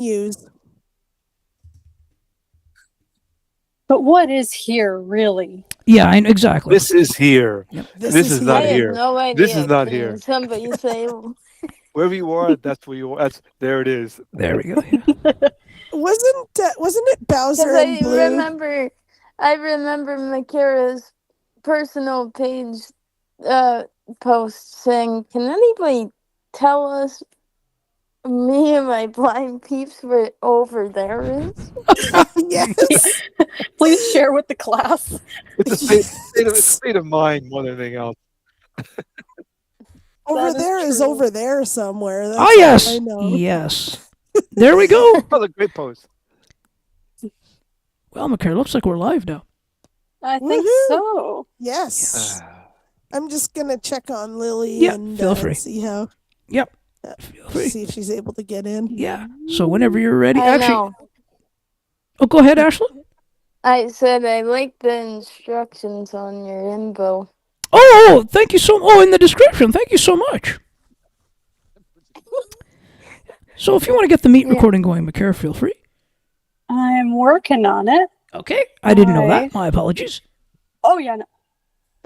use. But what is here, really? Yeah, exactly. This is here. Yep. This is not I have here. no idea. This is not Can here. somebody say? Wherever you are, that's where you are. There it is. There we go. Yeah. Wasn't it Bowser Because and Blue? I remember Makira's personal page post saying, "Can anybody tell us, me and my blind peeps, where over there is?" Yes. Please share with the class. It's a state of mind more than anything else. Over That is there is true. over there somewhere. That's Oh all yes, I know. yes. There we go. Another great post. Well, McCare, looks like we're live now. I think Woohoo! so. Yes. I'm just gonna check on Lily Yeah, and feel free. see how. Yep. Feel free. See if she's able to get in. Yeah. So whenever you're ready, I know. Oh, go ahead, Ashley. I said I like the instructions on your info. Oh, thank you so. Oh, in the description. Thank you so much. So if you want to get the meet recording going, McCare, feel free. I'm working on it. Okay. I didn't know that. My apologies. Oh, yeah. No.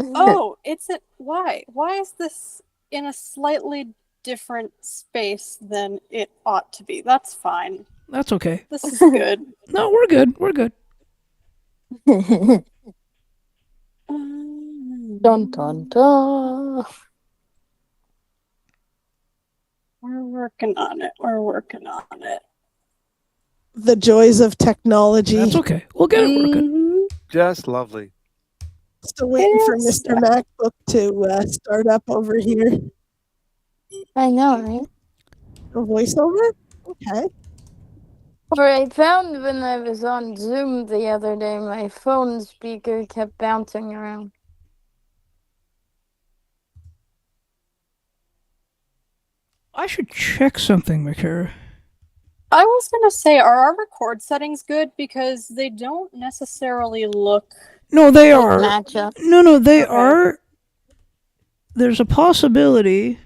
Oh, it's a... Why? Why is this in a slightly different space than it ought to be? That's fine. That's okay. This is good. No, we're good. We're good. Dun dun dun. We're working on it. We're working on it. The joys of technology. That's okay. We'll get it working. Just lovely. Still waiting for Mr. MacBook to start up over here. I know, right? A voiceover? Okay. For I found when I was on Zoom the other day, my phone speaker kept bouncing around. I should check something, McCare. I was going to say, are our record settings good? Because they don't necessarily look... No, they are. Match up. No, they are. There's a possibility.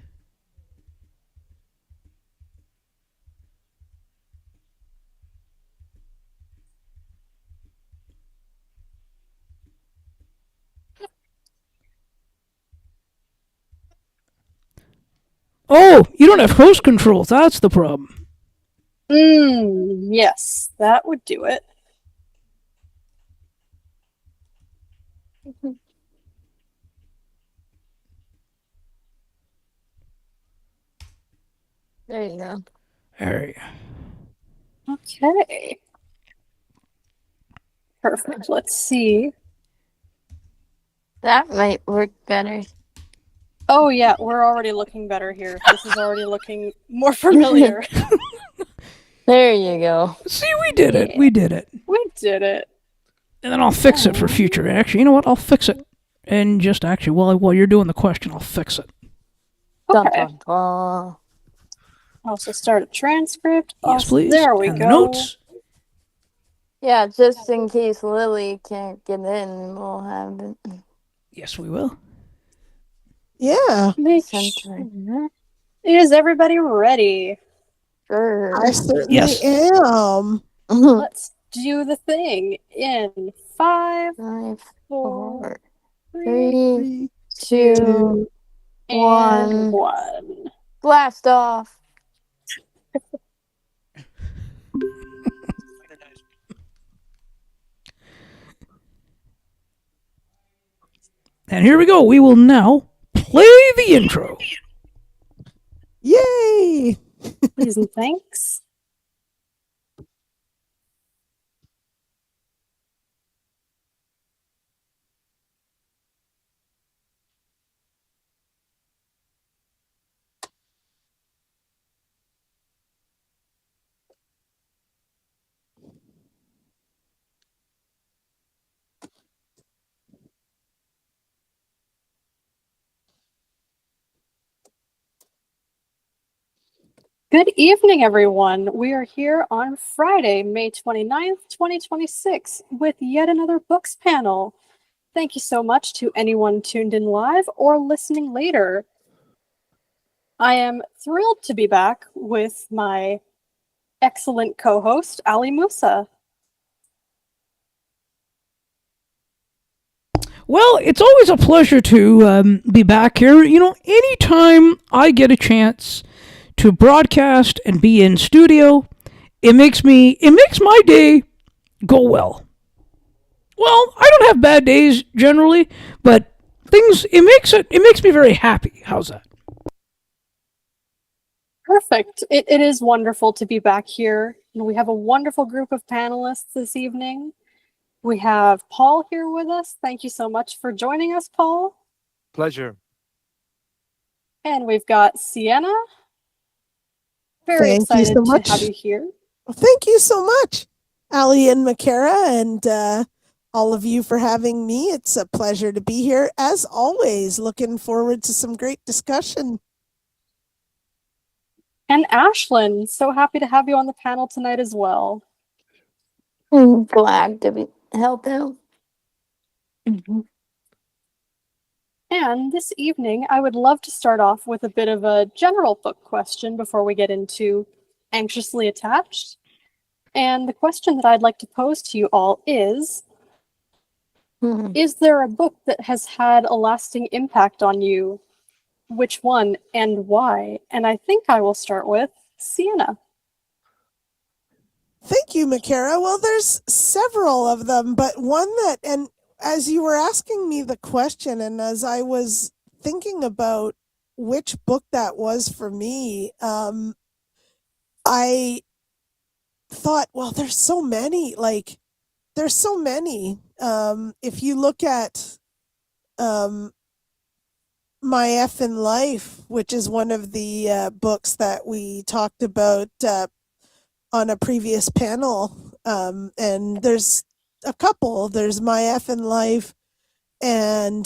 Oh, you don't have host controls. That's the problem. Yes, that would do it. There you go. There you go. Okay. Perfect. Let's see. That might work better. Oh, yeah, we're already looking better here. This is already looking more familiar. There you go. See, we did it. We did it. We did it. And then I'll fix it for future. Actually, you know what? I'll fix it. And just actually, while you're doing the question, I'll fix it. Okay. Dun, dun, dun. Also start a transcript. Yes, please. There we and go. The notes. Yeah, just in case Lily can't get in, we'll have it. Yes, we will. Yeah. Is everybody ready? Sure. I certainly am. Let's do the thing in 5, 4, 3, 2, 1. Blast off. And here we go. We will now play the intro. Yay! Please and thanks. Good evening, everyone. We are here on Friday, May 29th, 2026, with yet another books panel. Thank you so much to anyone tuned in live or listening later. I am thrilled to be back with my excellent co-host, Ali Musa. Well, it's always a pleasure to be back here. Anytime I get a chance to broadcast and be in studio, it makes my day go well. Well, I don't have bad days generally, but it makes me very happy. How's that? Perfect. It is wonderful to be back here. We have a wonderful group of panelists this evening. We have Paul here with us. Thank you so much for joining us, Paul. Pleasure. And we've got Sienna. Very Thank you excited so to much. have you here. Well, thank you so much, Ali and Makara, and all of you for having me. It's a pleasure to be here. As always, looking forward to some great discussion. And Ashlyn, so happy to have you on the panel tonight as well. Glad to help out. And this evening, I would love to start off with a bit of a general book question before we get into Anxiously Attached. And the question that I'd like to pose to you all is there a book that has had a lasting impact on you? Which one and why? And I think I will start with Sienna. Thank you, Makara. Well, there's several of them, but one that, and as you were asking me the question, and as I was thinking about which book that was for me, I thought, well, there's so many. If you look at My F in Life, which is one of the books that we talked about on a previous panel, and there's a couple. There's My F in Life, and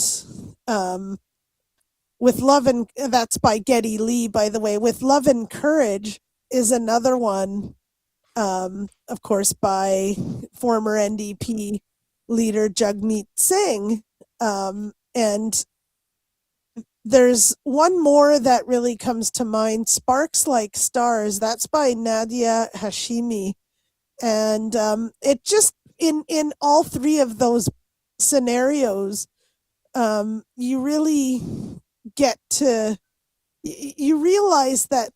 With Love and that's by Geddy Lee, by the way. With Love and Courage is another one, of course, by former NDP leader Jagmeet Singh, and there's one more that really comes to mind, Sparks Like Stars. That's by Nadia Hashimi. And it just, in all three of those scenarios, you really get to, you realize that,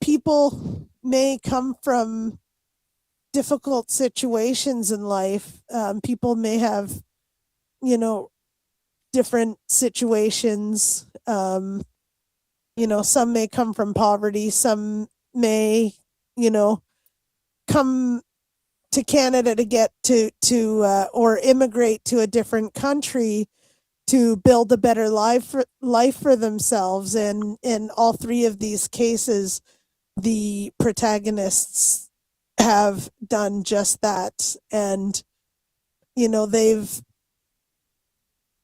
people may come from difficult situations in life. People may have, different situations. Some may come from poverty, some may, come to Canada to get to or immigrate to a different country to build a better life for themselves. And in all three of these cases, the protagonists have done just that. And, they've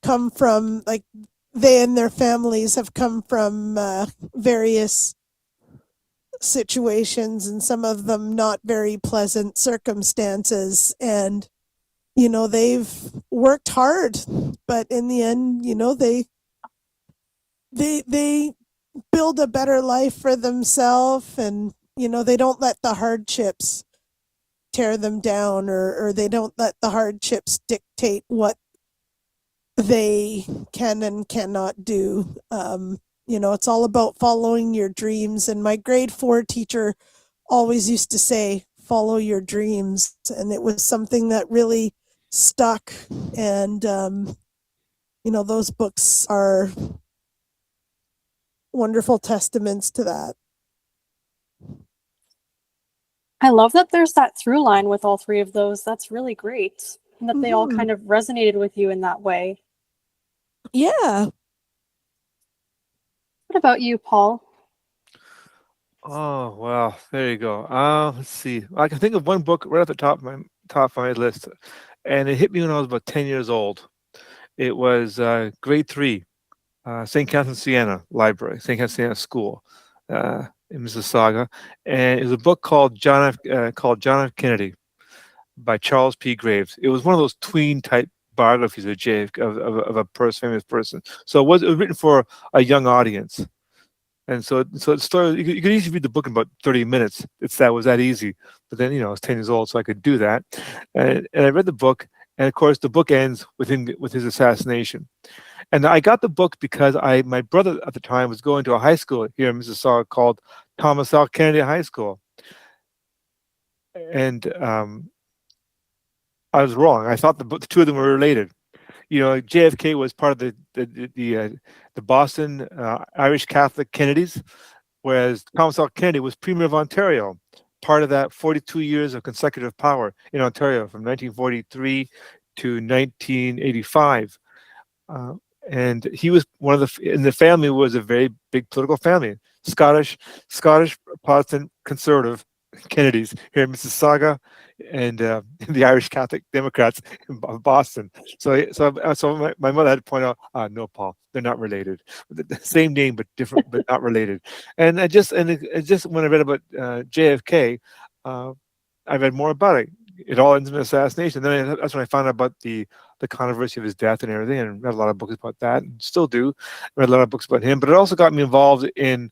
come from, they and their families have come from various situations, and some of them not very pleasant circumstances. And, they've worked hard, but in the end, they build a better life for themselves, and, they don't let the hardships tear them down, or they don't let the hardships dictate what they can and cannot do. It's all about following your dreams. And my grade 4 teacher always used to say, follow your dreams. And it was something that really stuck. And, those books are wonderful testaments to that. I love that there's that through line with all three of those. That's really great. And that they all kind of resonated with you in that way. Yeah. What about you, Paul? Oh, well, there you go. Let's see. I can think of one book right at the top of my list, and it hit me when I was about 10 years old. It was grade 3, St. Catherine Siena Library, St. Catherine Siena School in Mississauga, and it was a book called John F. Kennedy by Charles P. Graves. It was one of those tween type biographies of a famous person. So it was written for a young audience. And so it started. You could easily read the book in about 30 minutes. Was that easy. But then I was 10 years old, so I could do that. And I read the book, and of course the book ends with his assassination. And I got the book because my brother at the time was going to a high school here in Mississauga called Thomas L. Kennedy High School, and I was wrong. I thought the two of them were related. JFK was part of the Boston Irish Catholic Kennedys, whereas Thomas L. Kennedy was Premier of Ontario, part of that 42 years of consecutive power in Ontario from 1943 to 1985. And he was one of and the family was a very big political family, Scottish Protestant conservative Kennedys here in Mississauga, and the Irish Catholic Democrats of Boston. So my mother had to point out, no, Paul, they're not related. The same name but different, but not related. And it just when I read about JFK, I read more about it. It all ends in assassination. Then that's when I found out about the controversy of his death and everything, and read a lot of books about that, and still do. Read a lot of books about him, but it also got me involved in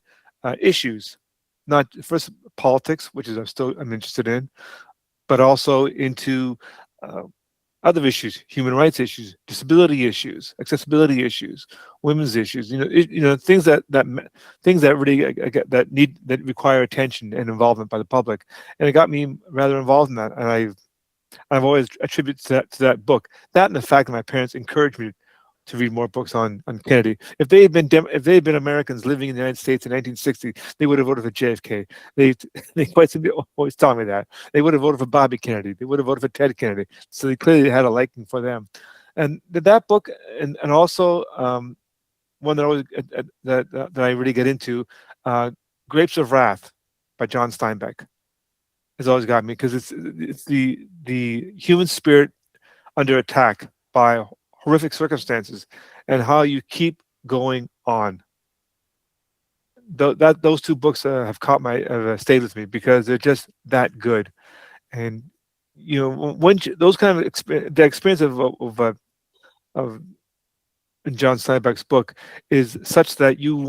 issues, not first politics, which is I'm interested in, but also into other issues, human rights issues, disability issues, accessibility issues, women's issues. Things that really that require attention and involvement by the public. And it got me rather involved in that. And I've always attributed to that book, that and the fact that my parents encouraged me to read more books on Kennedy. If they had been Americans living in the United States in 1960, they would have voted for JFK. They quite simply always tell me that. They would have voted for Bobby Kennedy. They would have voted for Ted Kennedy. So they clearly had a liking for them. And that book, and also one that I always, that I really get into, Grapes of Wrath by John Steinbeck, has always got me, because it's the human spirit under attack by horrific circumstances, and how you keep going on. Those two books have stayed with me because they're just that good. And when those kind of the experience of John Steinbeck's book is such that you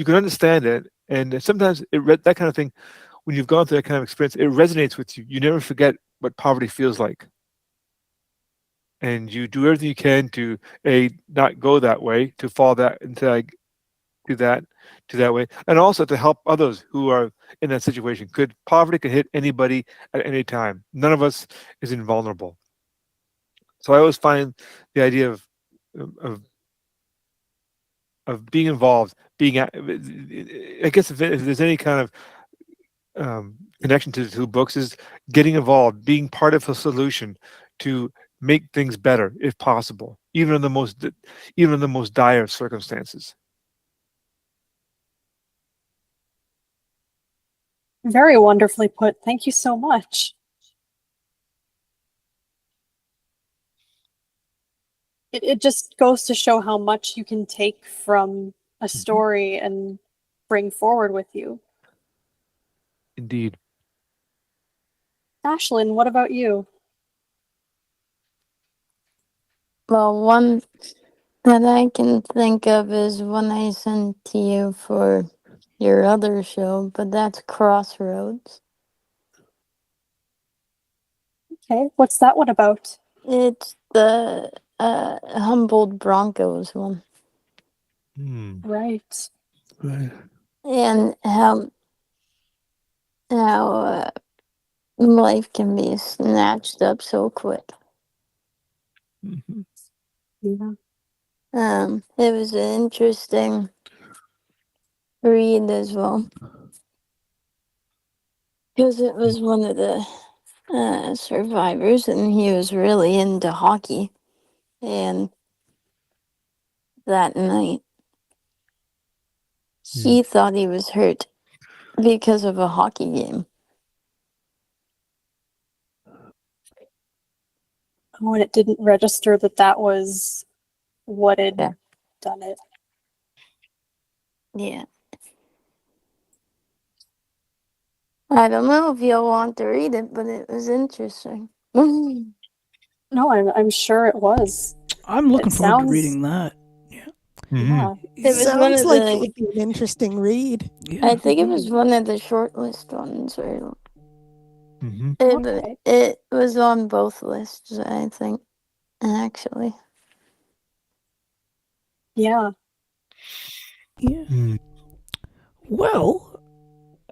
can understand it, and sometimes that kind of thing, when you've gone through that kind of experience, it resonates with you. You never forget what poverty feels like. And you do everything you can to not go that way, to fall into that way, and also to help others who are in that situation. Poverty could hit anybody at any time. None of us is invulnerable. So I always find the idea of being involved, I guess if there's any kind of connection to the two books, is getting involved, being part of a solution to make things better if possible, even in the most dire circumstances. Very wonderfully put. Thank you so much. It just goes to show how much you can take from a story and bring forward with you. Indeed. Ashlyn, what about you? Well, one that I can think of is one I sent to you for your other show, but that's Crossroads. Okay, what's that one about? It's the Humboldt Broncos one. Right. And how life can be snatched up so quick. Mm-hmm. Yeah. It was an interesting read as well, because it was one of the survivors, and he was really into hockey. And that night, he thought he was hurt because of a hockey game. Oh, and it didn't register that was what had done it. Yeah. I don't know if you'll want to read it, but it was interesting. No, I'm sure it was. I'm looking forward to reading that. Yeah. Yeah. It was one Sounds of like it the. would be an interesting read. Yeah. I think it was one of the shortlist ones, or Mm-hmm. Okay. it was on both lists. I think actually. Yeah. Yeah. Mm. Well,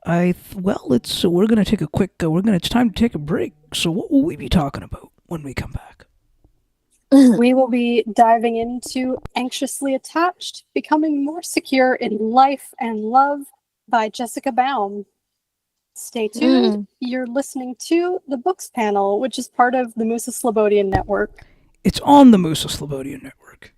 it's so we're gonna take a quick. It's time to take a break. So what will we be talking about when we come back? We will be diving into Anxiously Attached, Becoming More Secure in Life and Love by Jessica Baum. Stay tuned. Mm. You're listening to the Books Panel, which is part of the Musa Slobodian Network. It's on the Musa Slobodian Network.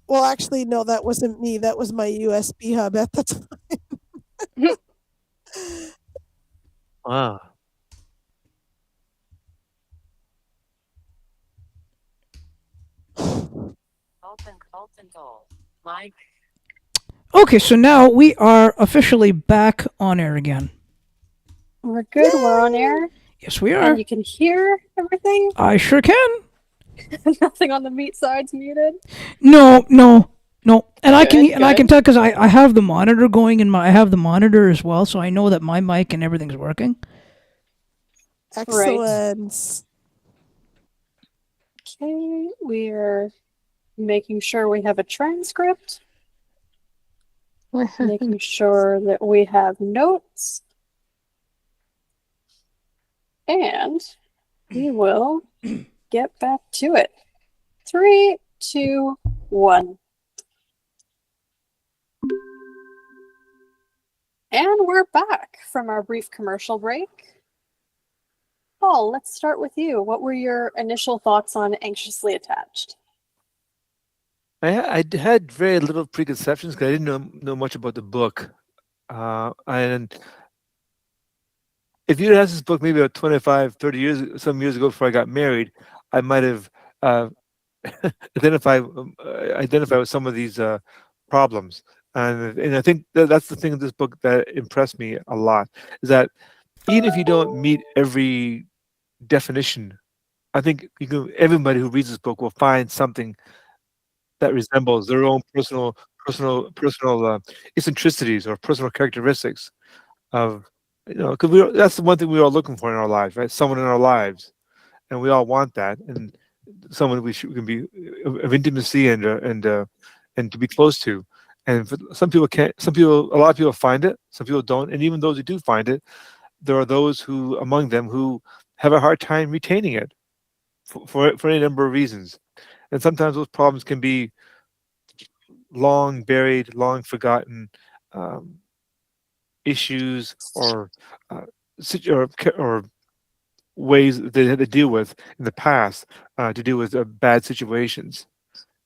Well, actually, no, that wasn't me. That was my USB hub at the time. Wow. Okay, so now we are officially back on air again. We're good. We're on air. Yes, we are. And you can hear everything? I sure can. Nothing on the meat side's muted? No. And I can Good. tell because I have the monitor going in my I have the monitor as well, so I know that my mic and everything's working. Excellent. Okay, we're making sure we have a transcript, making sure that we have notes, and we will get back to it. 3, 2, 1. And we're back from our brief commercial break. Paul, let's start with you. What were your initial thoughts on Anxiously Attached? I had very little preconceptions because I didn't know much about the book. And if you'd asked this book maybe about 25, 30 years, some years ago before I got married, I might have identified with some of these problems. And I think that's the thing in this book that impressed me a lot, is that even if you don't meet every definition, I think everybody who reads this book will find something that resembles their own personal eccentricities or personal characteristics of, because that's the one thing we're all looking for in our lives, right? Someone in our lives, and we all want that, and someone we can be of intimacy and to be close to. And for some people can't. A lot of people find it. Some people don't. And even those who do find it, there are those who among them who have a hard time retaining it for any number of reasons. And sometimes those problems can be long buried, long forgotten issues or or ways they had to deal with in the past to deal with bad situations,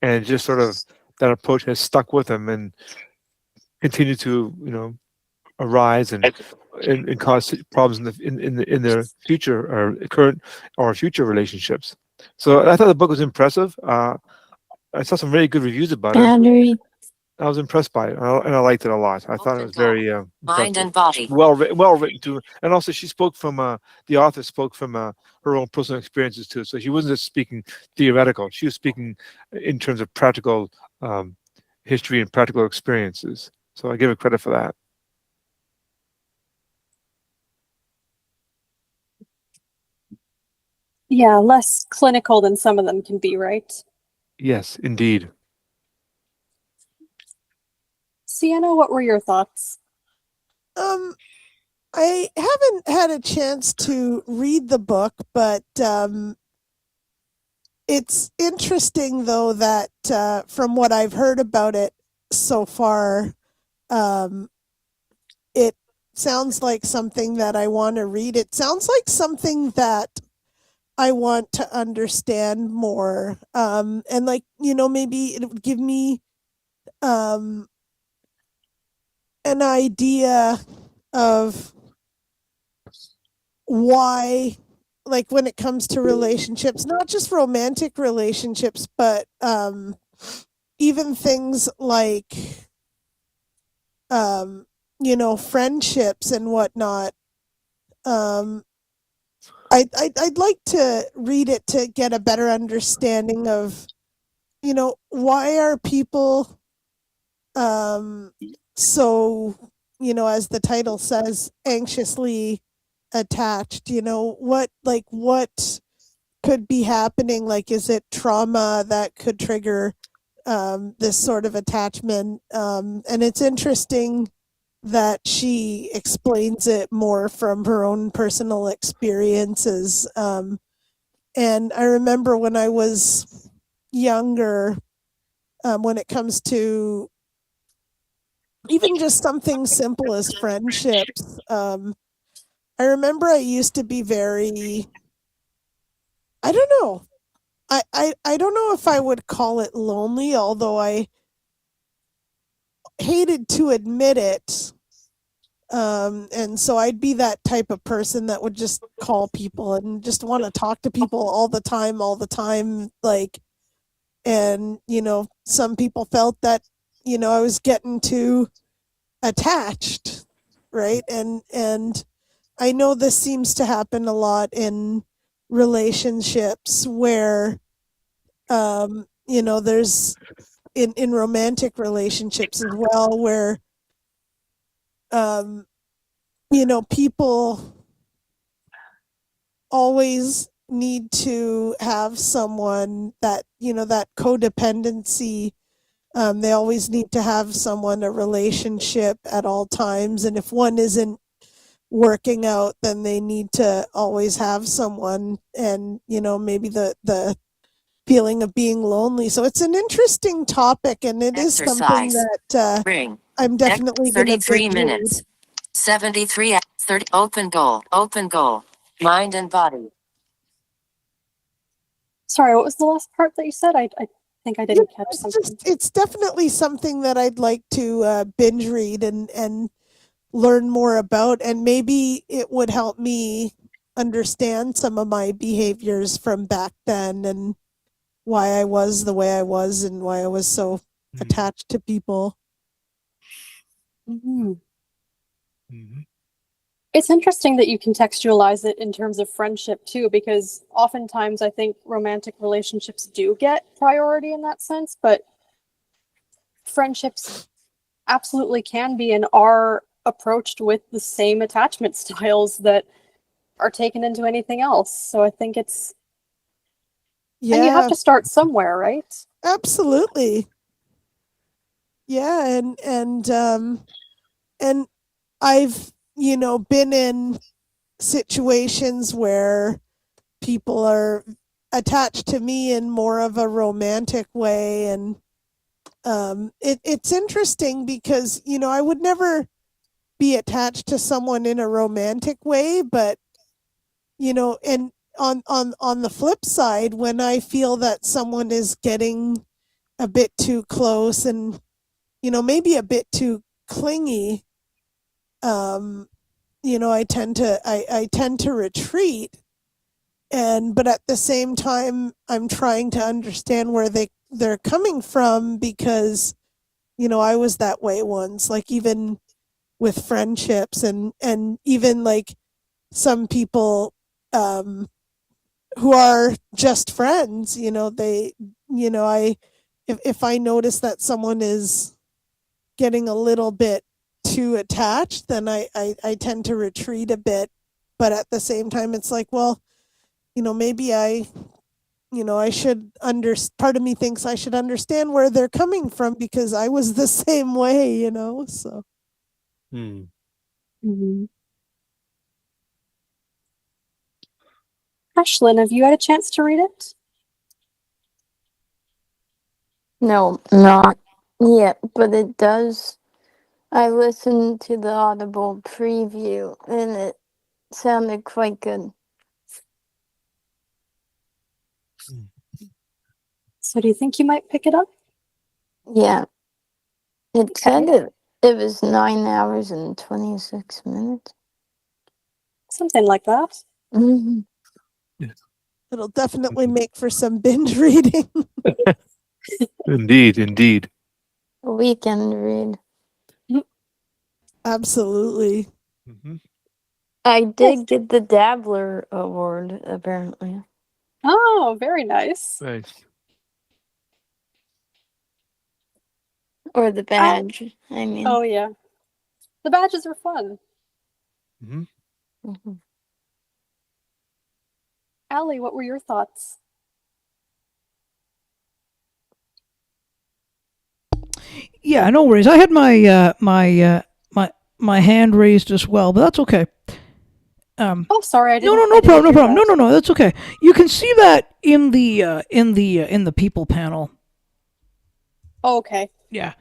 and just sort of that approach has stuck with them and continue to arise and cause problems in their future or current or future relationships. So I thought the book was impressive. I saw some very good reviews about it. Battery. I was impressed by it, and I liked it a lot. I thought it was very Mind and body. well written too. And also, she spoke from the author spoke from her own personal experiences too. So she wasn't just speaking theoretical; she was speaking in terms of practical history and practical experiences. So I give her credit for that. Yeah, less clinical than some of them can be, right? Yes, indeed. Sienna, what were your thoughts? I haven't had a chance to read the book, but it's interesting though that from what I've heard about it so far, it sounds like something that I want to read. It sounds like something that I want to understand more. And maybe it would give me an idea of why, like when it comes to relationships, not just romantic relationships, but even things like friendships and whatnot. I'd like to read it to get a better understanding of why are people so, as the title says, anxiously attached. What could be happening? Like, is it trauma that could trigger this sort of attachment? And it's interesting that she explains it more from her own personal experiences. And I remember when I was younger, when it comes to even just something simple as friendships, I remember I used to be very, I don't know, I don't know if I would call it lonely, although I hated to admit it. And so I'd be that type of person that would just call people and just want to talk to people all the time, like, and, some people felt that, I was getting too attached, right? And I know this seems to happen a lot in relationships where, there's in romantic relationships as well, where, um, people always need to have someone that, that codependency. They always need to have someone, a relationship at all times. And if one isn't working out, then they need to always have someone. And, maybe the feeling of being lonely. So it's an interesting topic, and it is something Exercise. that Ring. I'm definitely going to 33 binge read. minutes. 73 30. Open goal. Open goal. Mind and body. Sorry, what was the last part that you said? I think I didn't catch something. It's definitely something that I'd like to binge read and learn more about, and maybe it would help me understand some of my behaviors from back then and why I was the way I was and why I was so attached to people. Mhm. Mm-hmm. It's interesting that you contextualize it in terms of friendship too, because oftentimes I think romantic relationships do get priority in that sense, but friendships absolutely can be and are approached with the same attachment styles that are taken into anything else. So I think it's, and you have Yeah, to start somewhere, right? absolutely. Yeah, and I've, been in situations where people are attached to me in more of a romantic way, and it's interesting because, I would never be attached to someone in a romantic way, but, and on the flip side, when I feel that someone is getting a bit too close and, maybe a bit too clingy, um I tend to retreat, but at the same time I'm trying to understand where they're coming from, because, I was that way once, like, even with friendships, and even like some people, um who are just friends, I if I notice that someone is getting a little bit too attached, then I tend to retreat a bit. But at the same time, it's like, well, maybe I should part of me thinks I should understand where they're coming from, because I was the same way, so. Mm. Mm-hmm. Ashlyn, have you had a chance to read it? No, not yet, but it does. I listened to the Audible preview and it sounded quite good. So do you think you might pick it up? Yeah. It said it was 9 hours and 26 minutes. Something like that. Mm-hmm. It'll definitely make for some binge reading. Indeed. A weekend read. Absolutely. Mm-hmm. I did get the Dabbler Award, apparently. Oh, very nice. Nice. Or the badge, I mean. Oh, yeah. The badges are fun. Mm-hmm. Mm-hmm. Allie, what were your thoughts? Yeah, no worries. I had my hand raised as well, but that's okay. Oh, sorry, I didn't. No problem. No, that's okay. You can see that in the people panel. Oh, okay. Yeah.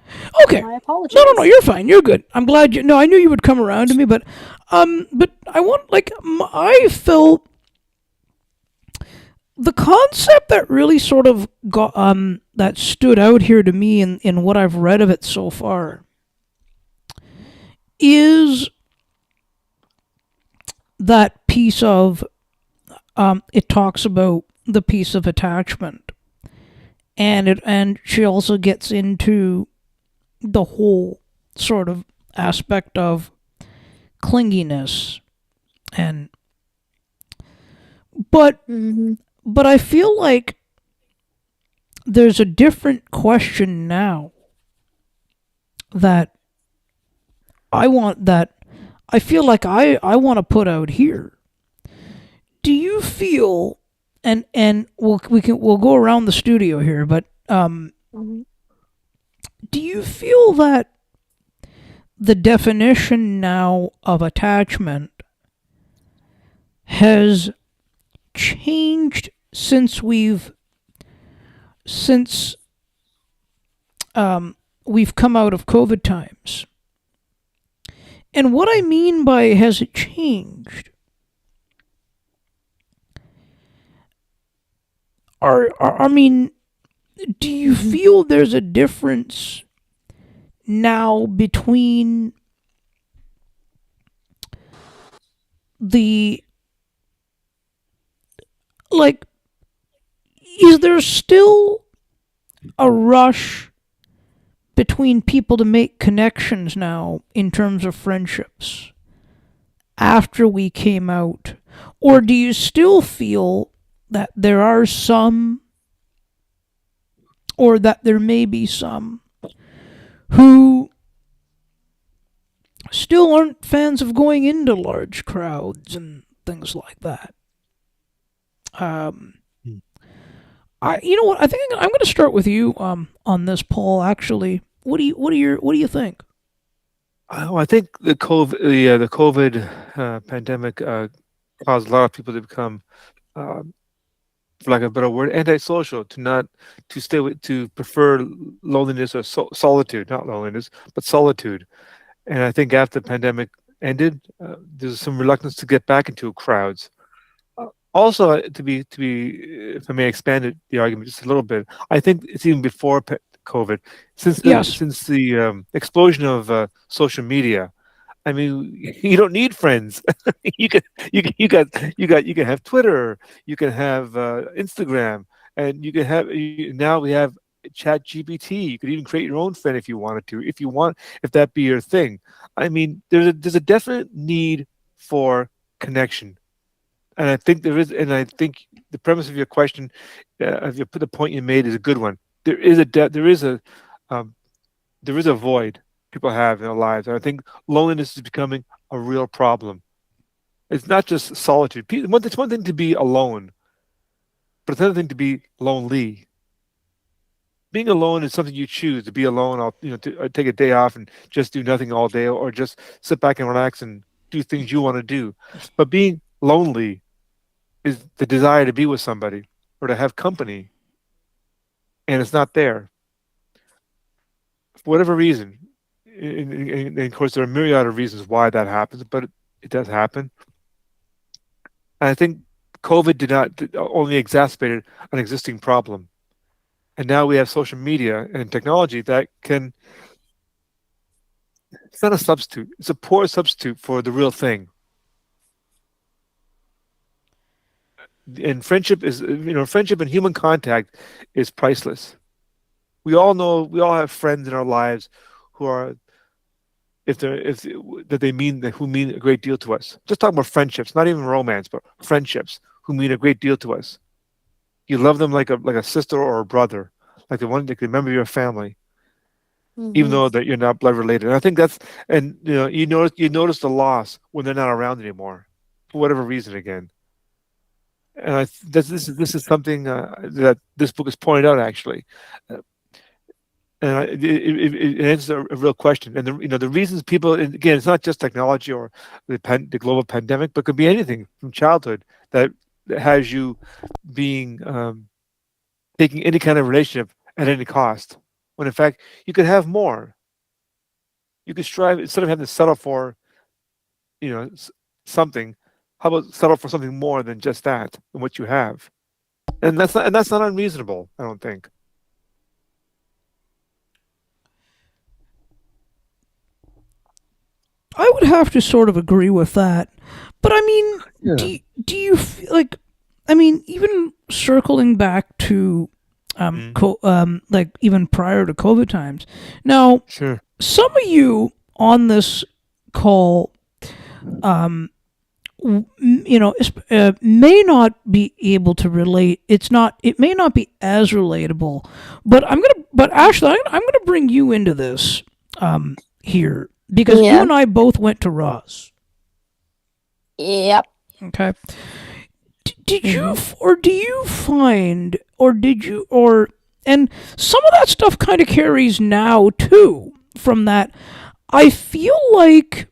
Okay. My apologies. No, you're fine. You're good. I'm glad you. No, I knew you would come around to me, but I want, like, I felt the concept that really sort of got that stood out here to me in what I've read of it so far is that piece of it talks about the piece of attachment, and she also gets into the whole sort of aspect of clinginess, and but Mm-hmm. but I feel like there's a different question now that I feel like I want to put out here. Do you feel, and we'll go around the studio here, but Mm-hmm. do you feel that the definition now of attachment has changed since we've come out of COVID times? And what I mean by has it changed I mean, do you Mm-hmm. feel there's a difference now between the, like, is there still a rush between people to make connections now in terms of friendships after we came out? Or do you still feel that there are some, or that there may be some, who still aren't fans of going into large crowds and things like that? Um, Hmm. you know what? I think I'm going to start with you on this, Paul. Actually, what do you think? Oh, I think the COVID pandemic caused a lot of people to become, um, for lack of a better word, antisocial. To stay with to prefer loneliness or solitude, not loneliness, but solitude. And I think after the pandemic ended, there's some reluctance to get back into crowds. Also, if I may expand the argument just a little bit, I think it's even before COVID, Yes. since the explosion of social media. I mean, you don't need friends. You can you can have Twitter, you can have Instagram, and now we have Chat GPT. You could even create your own friend if you wanted to, if that be your thing. I mean, there's a definite need for connection, and I think there is, and I think the premise of your question, of the point you made, is a good one. Um, there is a void people have in their lives, and I think loneliness is becoming a real problem. It's not just solitude. It's one thing to be alone, but it's another thing to be lonely. Being alone is something you choose to be alone. I'll to take a day off and just do nothing all day, or just sit back and relax and do things you want to do. But being lonely is the desire to be with somebody or to have company, and it's not there for whatever reason. And of course, there are a myriad of reasons why that happens, but it does happen. And I think COVID only exacerbated an existing problem. And now we have social media and technology that can, it's not a substitute, it's a poor substitute for the real thing. And friendship and human contact is priceless. We all have friends in our lives who are, if they're, if that they mean that who mean a great deal to us. Just talking about friendships, not even romance, but friendships who mean a great deal to us. You love them like a sister or a brother, like the one that can remember your family, even Mm-hmm. though that you're not blood related. And I think that's, and you notice the loss when they're not around anymore, for whatever reason again. And this is something that this book has pointed out actually, uh, and it answers a real question. And the reasons people, and again, it's not just technology or the global pandemic, but it could be anything from childhood that has you being taking any kind of relationship at any cost. When in fact you could have more. You could strive instead of having to settle for you know something. How about settle for something more than just that and what you have? and that's not unreasonable. I don't think. I would have to sort of agree with that. But I mean, Yeah. do you feel like, I mean, even circling back to like even prior to COVID times. Now, Sure. some of you on this call, may not be able to relate. It may not be as relatable, but Ashley, I'm gonna bring you into this here because you Yeah. and I both went to Ross. Yep. Okay. Did you or do you find or did you or and some of that stuff kind of carries now too from that. I feel like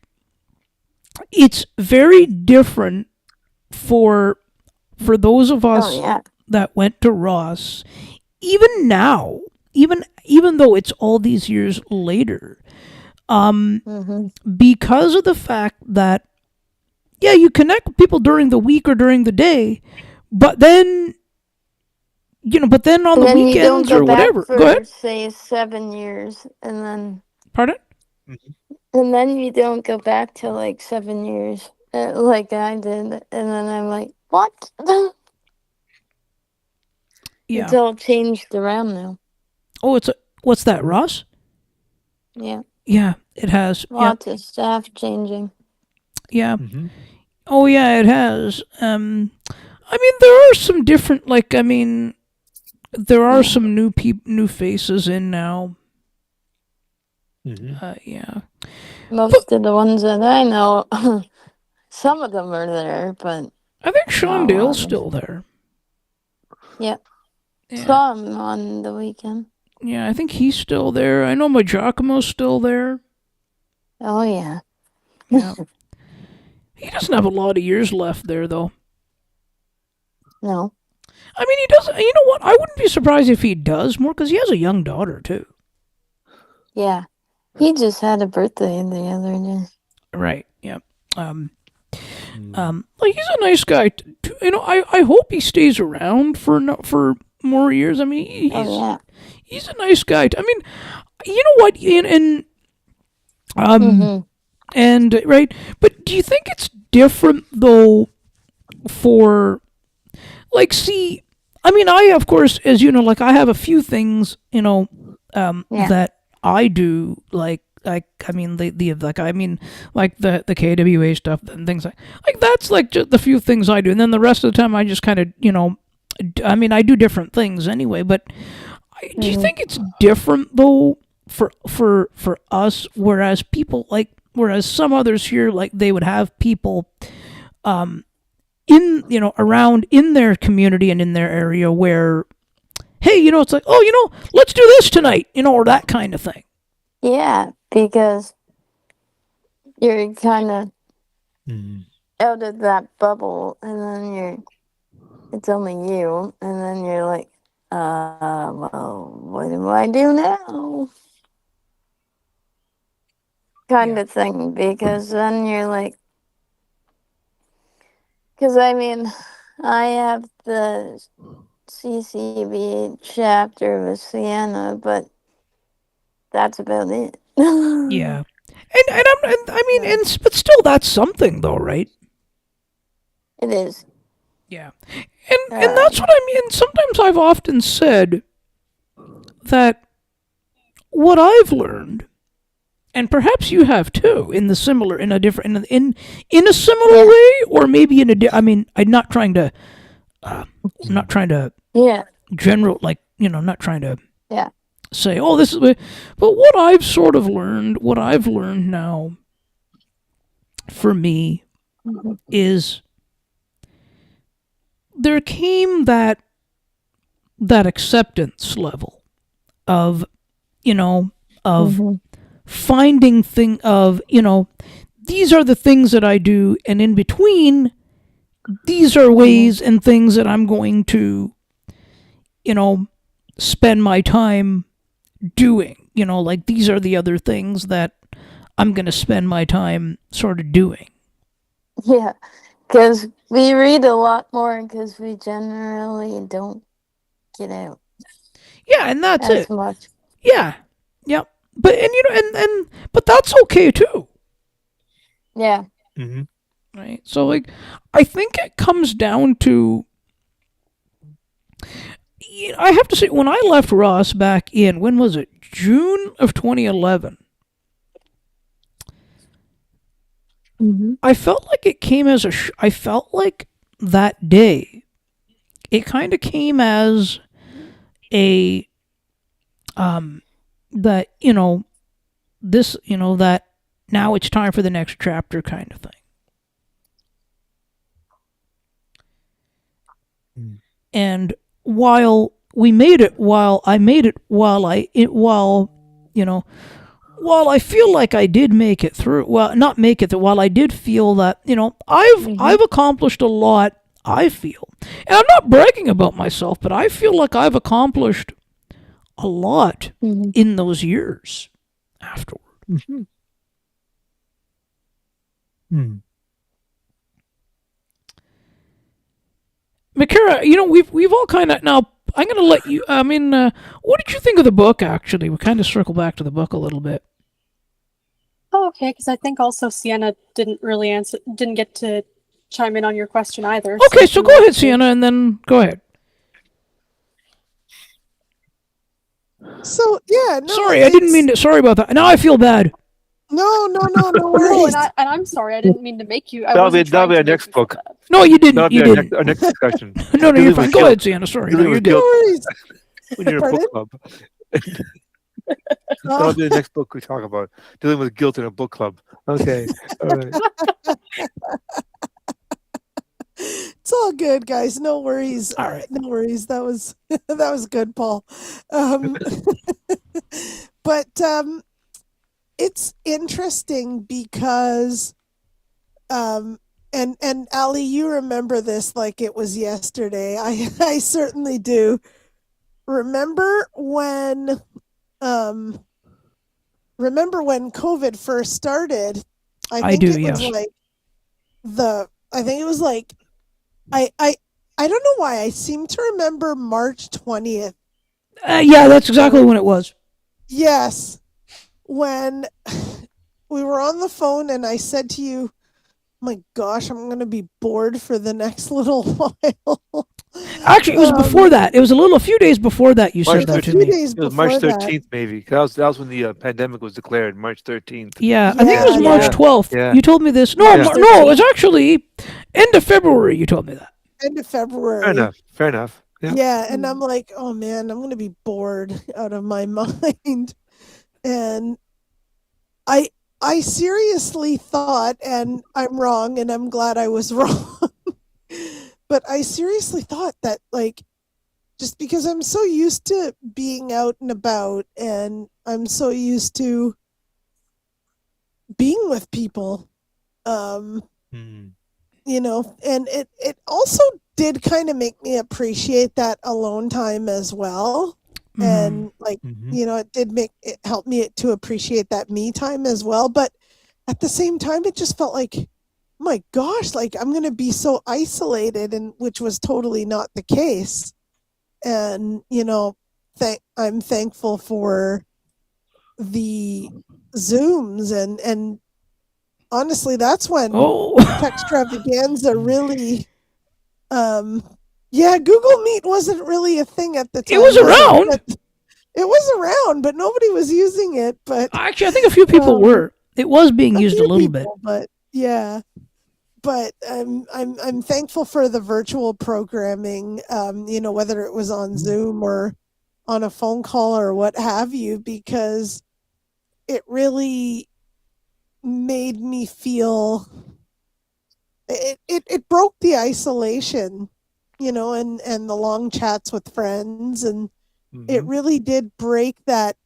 it's very different for those of Oh us yeah. that went to Ross, even now, even though it's all these years later, because of the fact that yeah, you connect with people during the week or during the day, but then but then on And the then you don't weekends go or back whatever. Go for ahead. say 7 years, Pardon? and then you don't go back to like 7 years, like I did, and then I'm like, what? It's Yeah. all changed around now. Oh, what's that, Ross? Yeah, Yeah, it has. Yeah, lots of staff changing. yeah. Mm-hmm. Oh, yeah, it has. I mean, there are some different. Like, I mean, there are some new faces in now. Mm-hmm. Yeah. Most of the ones that I know, some of them are there, but I think Sean not a Dale's lot. still there. Yeah, Yeah. saw him on the weekend. Yeah, I think he's still there. I know my Giacomo's still there. Oh yeah. Yeah. He doesn't have a lot of years left there, though. No. I mean, he doesn't. You know what? I wouldn't be surprised if he does more because he has a young daughter too. Yeah. He just had a birthday the other day. Right. Yeah. Like he's a nice guy. I hope he stays around for more years. I mean, he's a nice guy. I mean, you know what? And right. But do you think it's different though? For like, see, I mean, I of course, as you know, like I have a few things, that I do, like I mean the like I mean like the KWA stuff and things like that's like just the few things I do, and then the rest of the time I just kind of I mean I do different things anyway. But do you think it's different though for us, whereas some others here like they would have people in around in their community and in their area where hey it's like oh let's do this tonight or that kind of thing. Yeah, because you're kind of out of that bubble, and then it's only you, and then you're like, well, what do I do now? Kind of thing, because then you're like, because I mean, I have the CCB chapter with Sienna, but that's about it. Yeah. I mean, but still, that's something, though, right? It is. Yeah, and that's what I mean. Sometimes I've often said that what I've learned, and perhaps you have too, in a similar way, or maybe I mean, I'm not trying to, general, like not trying to say, oh, this is, but what I've sort of learned, what I've learned now, for me, is there came that acceptance level of finding these are the things that I do, and in between these are ways and things that I'm going to spend my time doing, like these are the other things that I'm going to spend my time sort of doing. Yeah, Because we read a lot more because we generally don't get out Yeah, and that's as it. much. Yeah. Yep. But and you know and but that's okay too. Yeah. Mm-hmm. Right? So like I think it comes down to I have to say when I left Ross back in when was it? June of 2011. Mm-hmm. I felt like it came as I felt like that day it kind of came as a that this that now it's time for the next chapter kind of thing. Mm. And while we made it, while I made it, while I feel like I did make it through, well, not make it through, while I did feel that, I've accomplished a lot, I feel. And I'm not bragging about myself, but I feel like I've accomplished a lot Mm-hmm. in those years afterward. Mm-hmm. Mm. Makara, we've all kind of now. I'm going to let you. I mean, what did you think of the book? Actually, we kind of circle back to the book a little bit. Oh, okay, because I think also Sienna didn't get to chime in on your question either. Okay, so go ahead, Sienna, and then go ahead. So yeah, no. Sorry, I didn't mean to. Sorry about that. Now I feel bad. No No, worries. and I'm sorry. I didn't mean to make you. I That'll wasn't be our trying to make next you feel book. bad. No, you didn't. That'll You be our didn't. our next discussion. No, you're Dealing fine. with Go guilt. ahead, Sienna. Sorry, no, Dealing you're with good. No guilt worries. when you're in a Pardon? book club. That'll be the next book we talk about. Dealing with guilt in a book club. Okay. All right. It's all good, guys. No worries. All right. No worries. That was that was good, Paul. Um, but it's interesting because and Ali, you remember this like it was yesterday. I certainly do. Remember when um remember when COVID first started? I I think do, it was yes. like I think it was like I don't know why I seem to remember March 20th. Yeah, that's exactly when it was. Yes, when we were on the phone and I said to you, "My gosh, I'm going to be bored for the next little while." Actually, it was before that. It was a few days before that you March said that to a few 13th. me. days It was March before that. 13th, maybe. That was when the pandemic was declared. March 13th. Yeah, I think it was Yeah, March yeah. 12th. Yeah. You told me this. No, March no, it was 13th, actually end of February. You told me that. end of Fair February. enough. Fair enough. Yeah. Yeah, and I'm like, "Oh man, I'm going to be bored out of my mind." And I I seriously thought, and I'm wrong, and I'm glad I was wrong, but I seriously thought that like just because I'm so used to being out and about and I'm so used to being with people, um, Mm. and it also did kind of make me appreciate that alone time as well. Mhm. And like, Mm-hmm. it helped me to appreciate that me time as well. But at the same time, it just felt like, my gosh, like I'm going to be so isolated, and which was totally not the case. And, I'm thankful for the Zooms and honestly, that's when Oh, Textravaganza really, yeah, Google Meet wasn't really a thing at the time. it was was it? around. But it was around, but nobody was using it. But Actually, I think a few people were. It was being used a few little bit. people, but yeah. But I'm thankful for the virtual programming, whether it was on Zoom or on a phone call or what have you, because it really made me feel it broke the isolation, and the long chats with friends, and it Mm-hmm. really did break that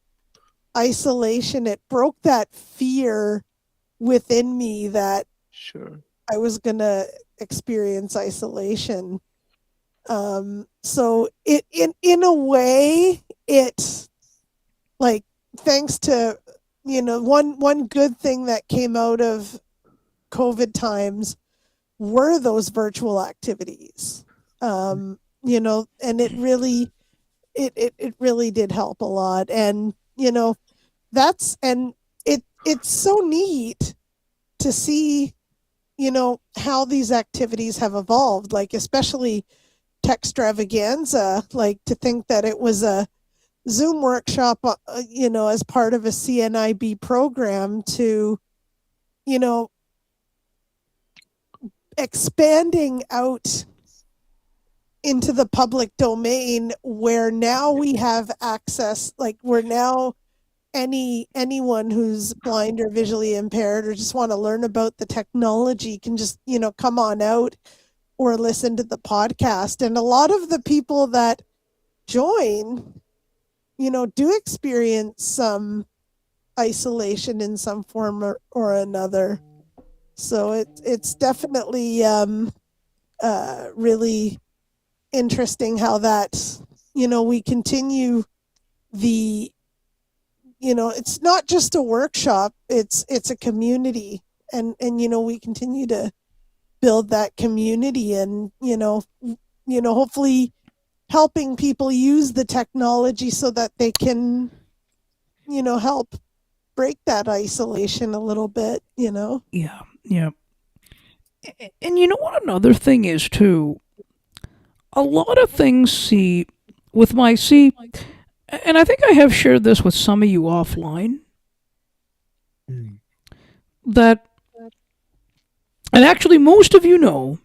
isolation. It broke that fear within me that Sure. I was gonna experience isolation. So it in a way, it like thanks to one good thing that came out of COVID times were those virtual activities. You know, and it really did help a lot. And you know, it's so neat to see, you know, how these activities have evolved, like especially Techstravaganza, like to think that it was a Zoom workshop, you know, as part of a CNIB program to, you know, expanding out into the public domain, where now we have access, like we're now anyone who's blind or visually impaired or just want to learn about the technology can just, you know, come on out or listen to the podcast. And a lot of the people that join, you know, do experience some isolation in some form or another. So it's definitely really interesting how that, you know, we continue the, you know, it's not just a workshop, it's a community. And you know, we continue to build that community, and you know, hopefully helping people use the technology so that they can, you know, help break that isolation a little bit, you know. Yeah, yeah. And you know what another thing is too? A lot of things, and I think I have shared this with some of you offline, that, and actually most of you know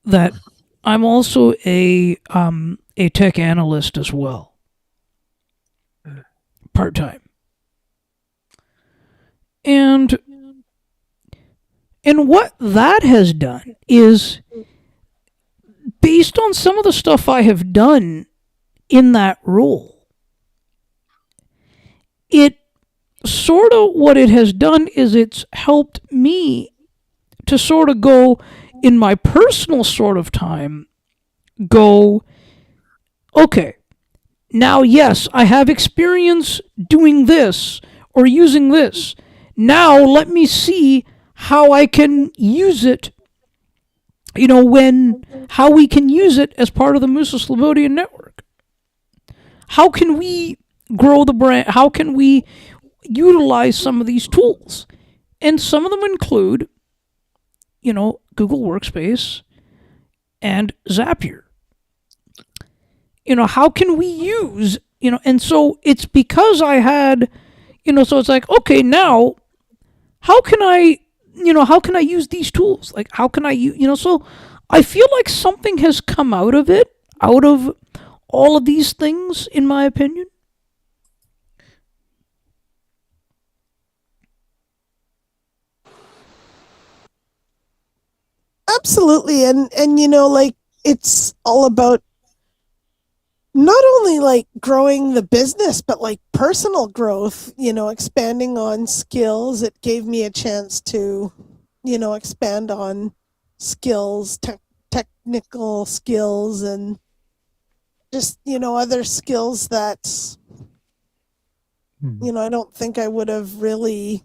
that I'm also a tech analyst as well, part time. And what that has done is, based on some of the stuff I have done in that role, it sort of, what it has done is it's helped me to sort of go, in my personal sort of time, go, okay, now yes, I have experience doing this or using this. Now let me see how I can use it, you know, how we can use it as part of the Musa Slobodian network. How can we grow the brand? How can we utilize some of these tools? And some of them include, you know, Google Workspace and Zapier. You know, how can we use, you know, and so it's because I had, you know, so it's like, okay, now how can I use these tools? Like, how can I, you know, so I feel like something has come out of it, out of all of these things, in my opinion. Absolutely. And you know, like, it's all about not only like growing the business, but like personal growth, you know, expanding on skills. It gave me a chance to, you know, expand on skills, technical skills, and just, you know, other skills that, you know, I don't think I would have really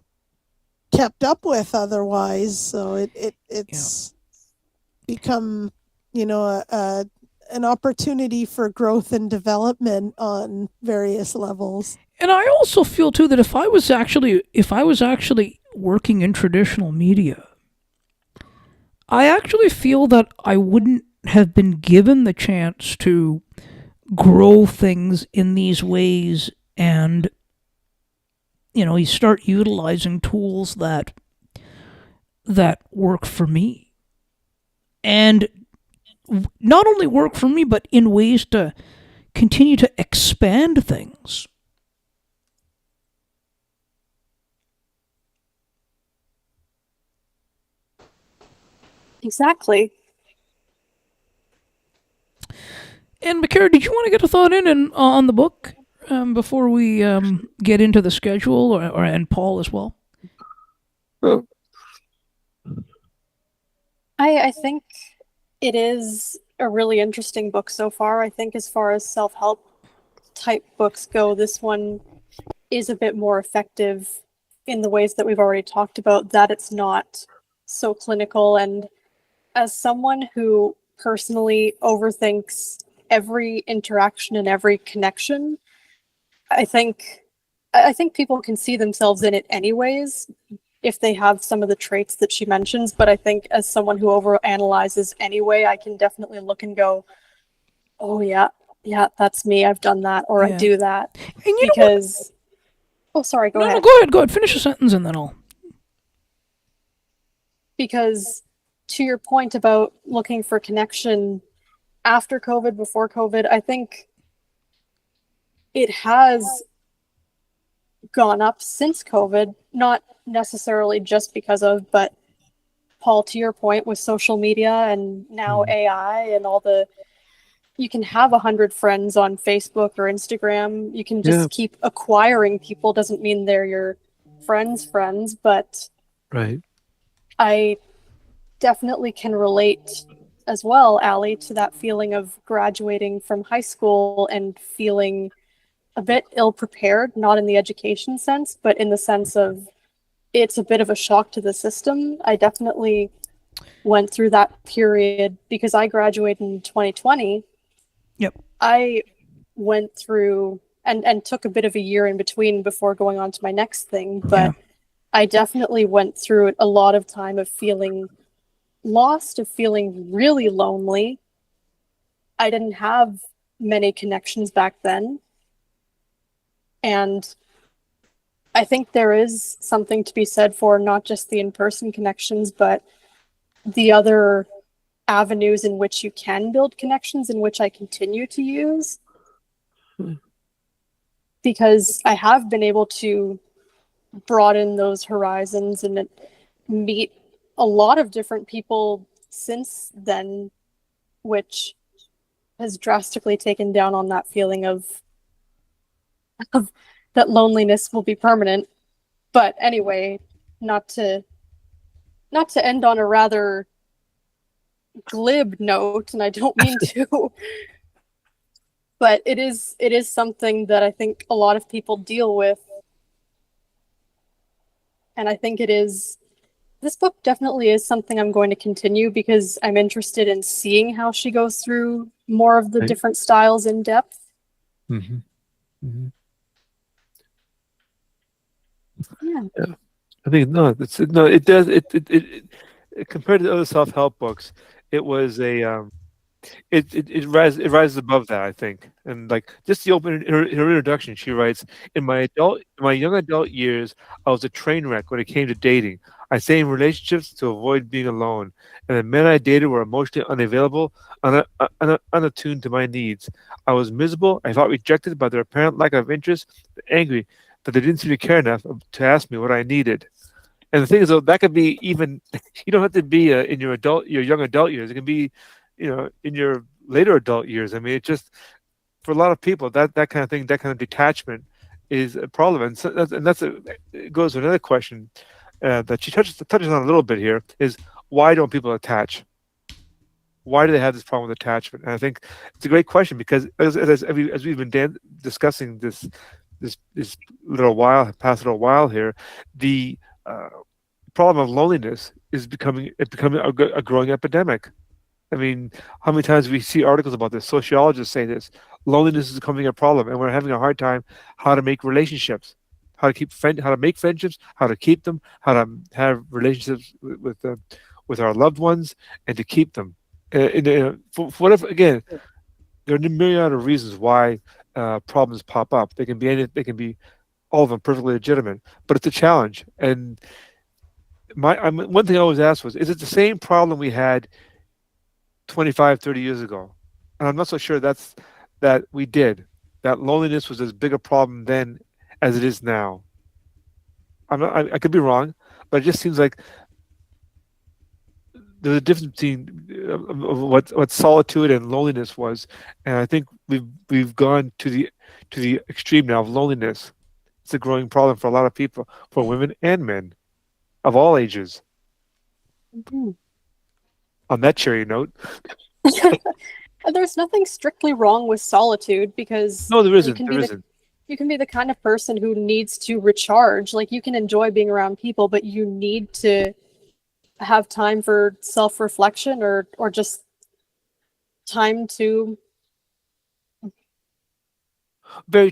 kept up with otherwise. So it's become, you know, an opportunity for growth and development on various levels. And I also feel too that if I was actually working in traditional media, I actually feel that I wouldn't have been given the chance to grow things in these ways, and, you know, you start utilizing tools that work for me, and not only work for me, but in ways to continue to expand things. Exactly. And Makara, did you want to get a thought in on the book before we get into the schedule, and Paul as well? I think it is a really interesting book so far. I think as far as self-help type books go, this one is a bit more effective in the ways that we've already talked about, that it's not so clinical and as someone who personally overthinks every interaction and every connection, I think people can see themselves in it anyways if they have some of the traits that she mentions. But I think as someone who overanalyzes anyway, I can definitely look and go, oh yeah, that's me. I've done that, or I do that. And you know what? Because, oh, sorry, go ahead. No, go ahead. Finish the sentence and then I'll. Because to your point about looking for connection after COVID, before COVID, I think it has gone up since COVID, not necessarily just because of, but Paul, to your point, with social media and now AI and all the, you can have 100 friends on Facebook or Instagram. You can just keep acquiring people. Doesn't mean they're your friends, but Right. I definitely can relate as well, Allie, to that feeling of graduating from high school and feeling a bit ill-prepared, not in the education sense, but in the sense of it's a bit of a shock to the system. I definitely went through that period because I graduated in 2020. Yep. I went through and took a bit of a year in between before going on to my next thing, but I definitely went through a lot of time of feeling lost, of feeling really lonely. I didn't have many connections back then. And I think there is something to be said for not just the in-person connections, but the other avenues in which you can build connections, in which I continue to use. Because I have been able to broaden those horizons and meet a lot of different people since then, which has drastically taken down on that feeling of that loneliness will be permanent. But anyway, not to end on a rather glib note, and I don't mean to, but it is something that I think a lot of people deal with. And I think this book definitely is something I'm going to continue because I'm interested in seeing how she goes through more of the different styles in depth. Mm-hmm. Mm-hmm. Yeah. I think it does it compared to other self-help books, it was a it rises above that, I think. And like just the her introduction, she writes, in my young adult years, I was a train wreck when it came to dating. I stayed in relationships to avoid being alone, and the men I dated were emotionally unavailable, unattuned to my needs. I was miserable. I felt rejected by their apparent lack of interest, angry that they didn't seem to care enough to ask me what I needed. And the thing is, though, that could be even, you don't have to be in your young adult years. It can be, in your later adult years. I mean, it just, for a lot of people, that kind of thing, that kind of detachment is a problem. And, it goes to another question that she touches on a little bit here is, why don't people attach? Why do they have this problem with attachment? And I think it's a great question because as we've been discussing this past little while here, the problem of loneliness is becoming a growing epidemic. I mean, how many times we see articles about this? Sociologists say this: loneliness is becoming a problem, and we're having a hard time how to make relationships, how to make friendships, how to keep them, how to have relationships with our loved ones, and to keep them. For whatever, again, there are a myriad of reasons why problems pop up. They can be all of them perfectly legitimate, but it's a challenge. And one thing I always asked was, is it the same problem we had 25, 30 years ago? And I'm not so sure that we did. That loneliness was as big a problem then as it is now. I could be wrong, but it just seems like there's a difference between what solitude and loneliness was, and I think we've gone to the extreme now of loneliness. It's a growing problem for a lot of people, for women and men of all ages. Mm-hmm. On that cheery note, there's nothing strictly wrong with solitude because no, there isn't. You can be the kind of person who needs to recharge. Like, you can enjoy being around people, but you need to have time for self-reflection or just time to. Very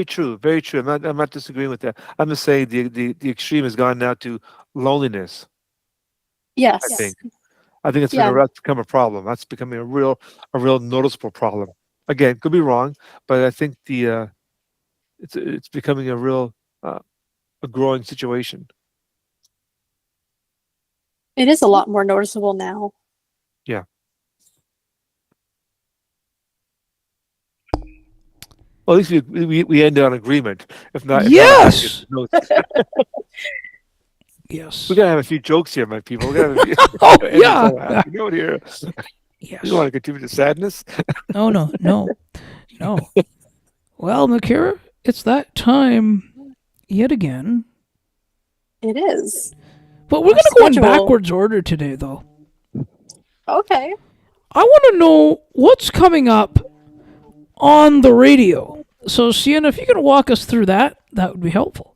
true, very true. I'm not disagreeing with that. I'm just saying the extreme has gone now to loneliness. I Yes. think. I think Yeah. that's become a problem. That's becoming a real noticeable problem. Again, could be wrong, but I think it's becoming a real a growing situation. It is a lot more noticeable now. Yeah. Well, at least we ended on agreement. If not, Yes. Yes. we gotta have a few jokes here, my people. We gotta have a few, Oh end this on a yeah. happy note here. Yes. You don't want to contribute to sadness. No. Well, Makira, it's that time yet again. It is. But we're going to go in backwards order today, though. Okay. I want to know what's coming up on the radio. So, Sienna, if you can walk us through that, that would be helpful.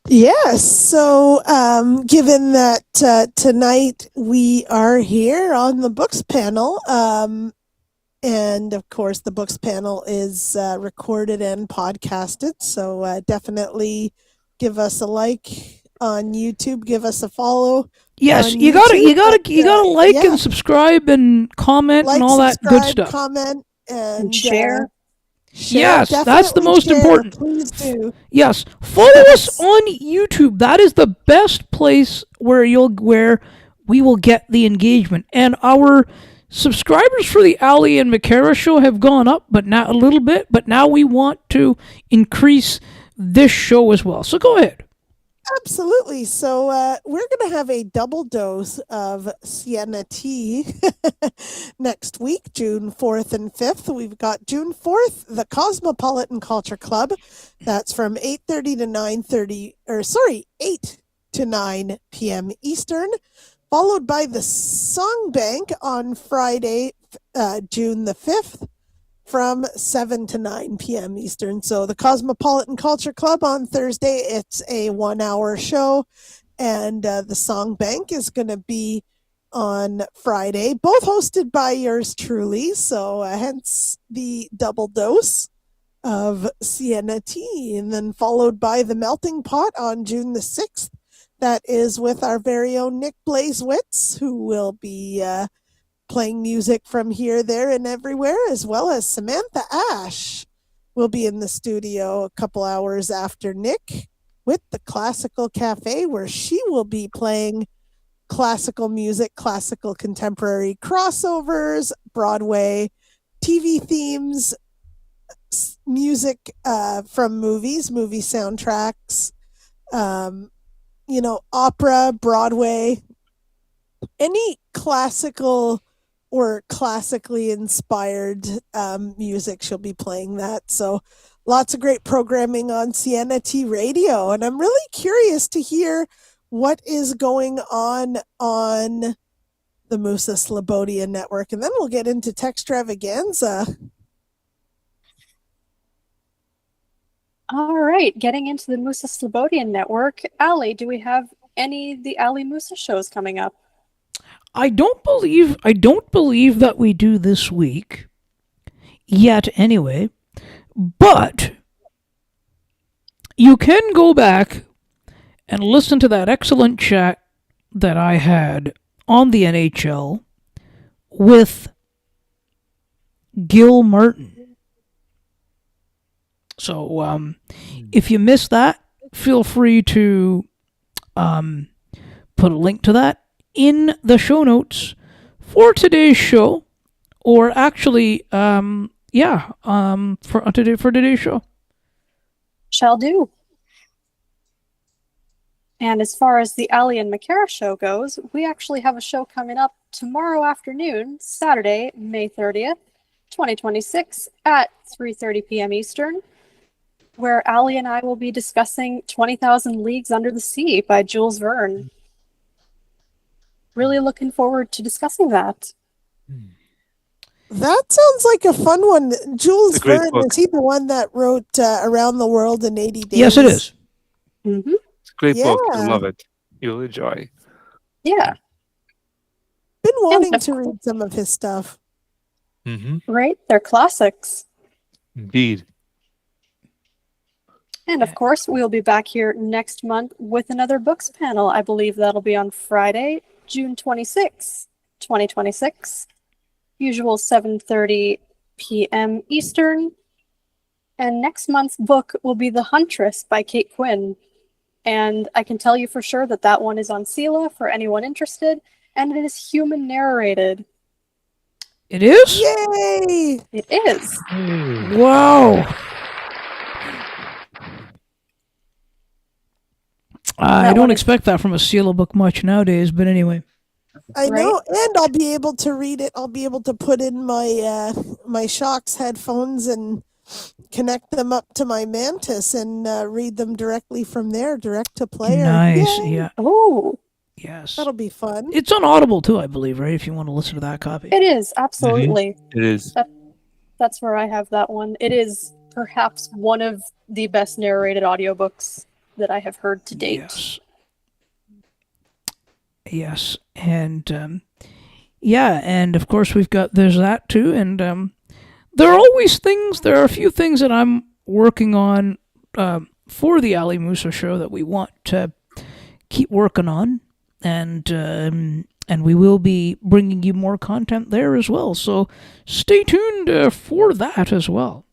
Yes. So, given that tonight we are here on the books panel, and of course the books panel is recorded and podcasted, so definitely give us a like on YouTube, give us a follow. Yes, on you gotta YouTube, like and subscribe and comment and all that good stuff. Comment and share. Yes, that's the definitely most share. important. Please do. Yes, follow us on YouTube. That is the best place where we will get the engagement. And our subscribers for the Ali and Makara show have gone up, but now a little bit. But now we want to increase this show as well. So go ahead. Absolutely. So we're going to have a double dose of Sienna tea next week, June 4th and 5th. We've got June 4th, the Cosmopolitan Culture Club. That's from 8:30 to 9:30, 8 to 9 p.m. Eastern, followed by the Song Bank on Friday, June the 5th. From 7 to 9 p.m. Eastern. So the Cosmopolitan Culture Club on Thursday, it's a 1-hour show. And the Song Bank is going to be on Friday, both hosted by yours truly. So hence the double dose of Sienna tea. And then followed by the Melting Pot on June the 6th. That is with our very own Nick Blazewitz, who will be playing music from here, there, and everywhere, as well as Samantha Ash will be in the studio a couple hours after Nick with the Classical Cafe, where she will be playing classical music, classical contemporary crossovers, Broadway, TV themes, music from movies, movie soundtracks, opera, Broadway, any classical or classically inspired music. She'll be playing that. So lots of great programming on Sienna T Radio. And I'm really curious to hear what is going on the Musa Slobodian Network. And then we'll get into Textravaganza. All right, getting into the Musa Slobodian Network. Ali, do we have any of the Ali Musa shows coming up? I don't believe that we do this week yet anyway, but you can go back and listen to that excellent chat that I had on the NHL with Gil Martin. So if you missed that, feel free to put a link to that in the show notes for today's show, or actually, for today's show. Shall do. And as far as the Ali and Makara show goes, we actually have a show coming up tomorrow afternoon, Saturday, May 30th, 2026, at 3:30 p.m. Eastern, where Ali and I will be discussing 20,000 Leagues Under the Sea by Jules Verne. Really looking forward to discussing that. That sounds like a fun one. Jules Verne, is he the one that wrote Around the World in 80 Days? Yes, it is. Mm-hmm. It's a great book. I love it. You'll enjoy. Yeah. Been wanting of to read some of his stuff. Right? They're classics. Indeed. And of course, we'll be back here next month with another books panel. I believe that'll be on Friday, June 26th, 2026. Usual 7:30 p.m. Eastern. And next month's book will be The Huntress by Kate Quinn. And I can tell you for sure that that one is on Sela for anyone interested, and it is human narrated. It is? Yay! It is. Wow. I don't expect that from a Sela book much nowadays, but anyway. I know, and I'll be able to read it. I'll be able to put in my my Shocks headphones and connect them up to my Mantis and read them directly from there, direct to player. Nice, Yay! yeah. Oh, Yes. That'll be fun. It's on Audible too, I believe, right? If you want to listen to that copy. it is, absolutely. It is. That's where I have that one. It is perhaps one of the best narrated audiobooks that I have heard to date. Yes. Yes, and yeah, and of course there's that too, and there are always things. There are a few things that I'm working on for the Ali Musa show that we want to keep working on, and we will be bringing you more content there as well. So stay tuned for that as well.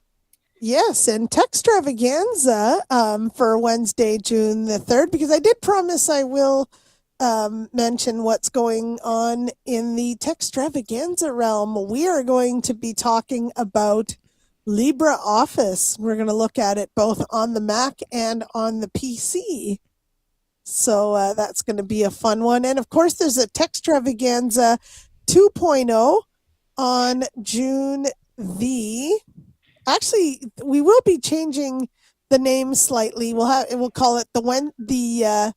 Yes, and Techstravaganza for Wednesday, June the 3rd, because I did promise I will mention what's going on in the Techstravaganza realm. We are going to be talking about LibreOffice. We're going to look at it both on the Mac and on the PC. So that's going to be a fun one. And of course, there's a Techstravaganza 2.0 on June the... Actually, we will be changing the name slightly. We'll call it the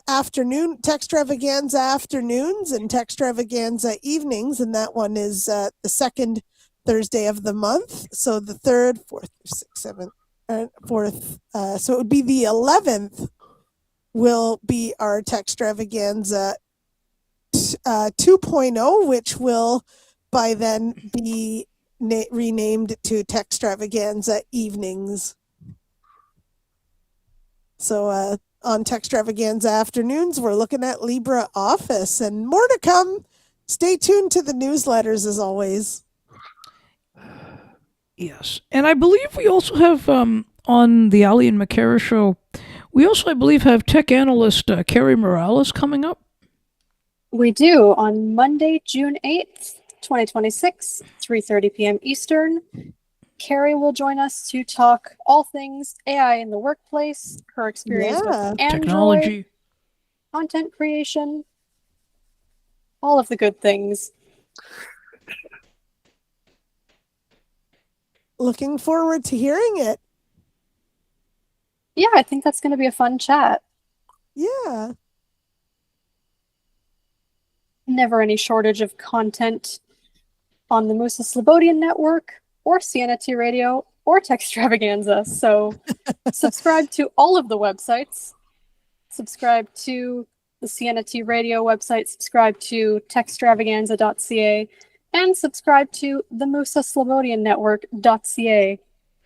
afternoon Techstravaganza afternoons and Techstravaganza evenings, and that one is the second Thursday of the month. So the third, fourth, sixth, seventh, fourth. So it would be the 11th. Will be our Techstravaganza 2.0, which will by then be renamed to Techstravaganza evenings. So on Techstravaganza afternoons, we're looking at LibreOffice, and more to come. Stay tuned to the newsletters as always. Yes, and I believe we also have on the Ali and McCara show, we also, I believe, have tech analyst Carrie Morales coming up. We do on Monday, June 8th. 2026, 3:30 p.m. Eastern. Carrie will join us to talk all things AI in the workplace, her experience with Android, technology, content creation, all of the good things. Looking forward to hearing it. Yeah, I think that's going to be a fun chat. Yeah. Never any shortage of content on the Musa Slobodian Network, or CNT Radio, or Techstravaganza. So subscribe to all of the websites. Subscribe to the CNT Radio website, subscribe to techstravaganza.ca, and subscribe to the Musa Slobodian Network.ca.